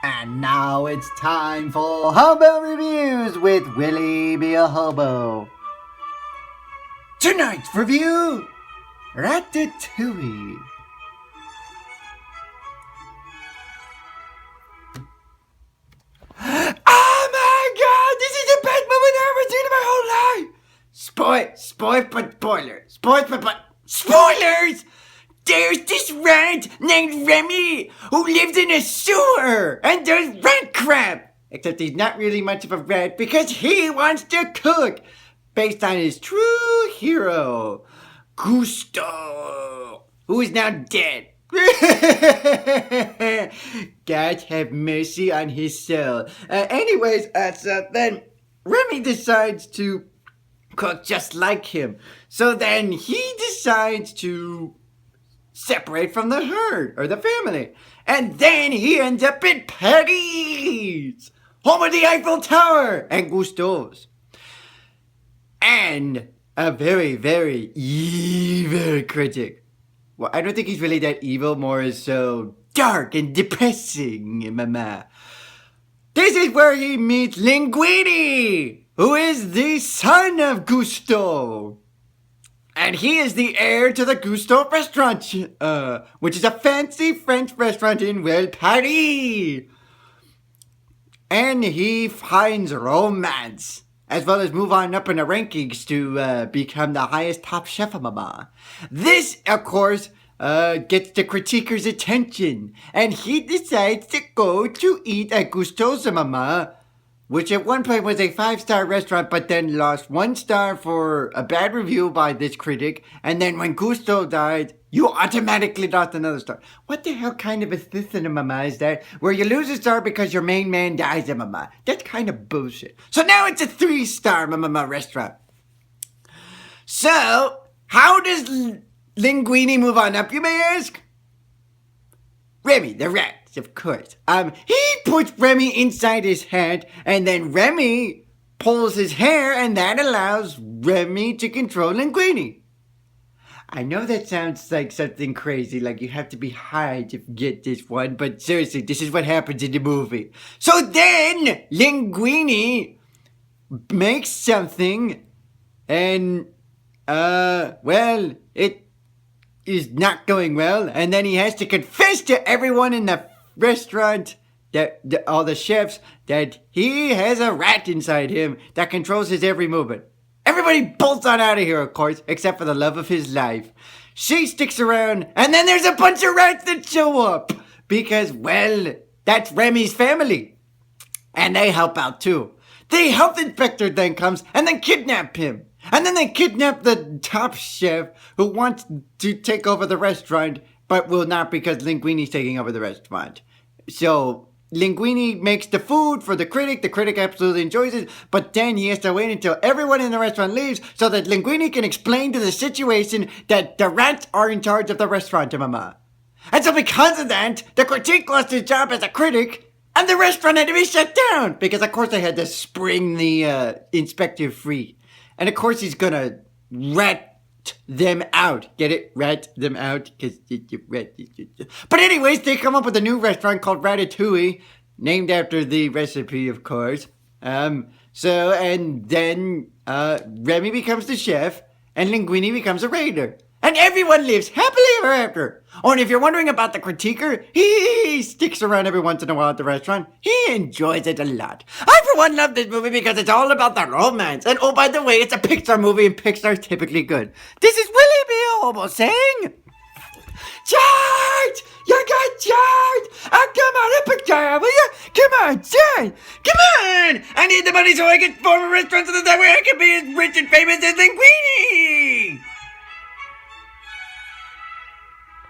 And now it's time for Hobo Reviews with Willie B.A. Hobo. Tonight's review, Ratatouille. Oh my god, this is the best movie I've ever seen in my whole life! Spoilers! There's this rat named Remy who lives in a sewer and does rat crap. Except he's not really much of a rat because he wants to cook. Based on his true hero, Gusto, who is now dead. God have mercy on his soul. So then Remy decides to cook just like him. So then he decides to separate from the herd or the family. And then he ends up in Paris, home of the Eiffel Tower and Gusto's. And a very, very evil critic. Well, I don't think he's really that evil, more is so dark and depressing, mama. This is where he meets Linguini, who is the son of Gusto. And he is the heir to the Gusto restaurant, which is a fancy French restaurant in, well, Paris. And he finds romance, as well as move on up in the rankings to become the highest top chef of mama. This, of course, gets the critiquer's attention, and he decides to go to eat at Gusto's mama, which at one point was a 5-star restaurant, but then lost 1 star for a bad review by this critic. And then when Gusto died, you automatically lost another star. What the hell kind of a system, mama, is that? Where you lose a star because your main man dies, mama. That's kind of bullshit. So now it's a 3-star, mama, restaurant. So, how does Linguini move on up, you may ask? Remy, the rat. Of course. He puts Remy inside his hat, and then Remy pulls his hair, and that allows Remy to control Linguini. I know that sounds like something crazy, like you have to be high to get this one, but seriously, this is what happens in the movie. So then, Linguini makes something, and, well, it is not going well, and then he has to confess to everyone in the restaurant, all the chefs, that he has a rat inside him that controls his every movement. Everybody bolts on out of here, of course, except for the love of his life. She sticks around, and then there's a bunch of rats that show up because, well, that's Remy's family, and they help out too. The health inspector then comes and then kidnap him. And then they kidnap the top chef who wants to take over the restaurant, but will not because Linguini's taking over the restaurant. So Linguini makes the food for the critic absolutely enjoys it, but then he has to wait until everyone in the restaurant leaves so that Linguini can explain to the situation that the rats are in charge of the restaurant, mama. And so because of that, the critic lost his job as a critic, and the restaurant had to be shut down, because of course they had to spring the inspector free. And of course he's gonna rat them out. Get it? Rat them out. But anyways, they come up with a new restaurant called Ratatouille, named after the recipe, of course. And then Remy becomes the chef, and Linguini becomes a raider. And everyone lives happily ever after. Oh, and if you're wondering about the critiquer, he sticks around every once in a while at the restaurant. He enjoys it a lot. I, for one, love this movie because it's all about the romance. And oh, by the way, it's a Pixar movie, and Pixar's typically good. This is Willie B.A. Hobo saying, Charge! You got charged! Come on, Epic Jar, will you? Come on, son! Come on! I need the money so I can form a restaurant so that way I can be as rich and famous as Linguini!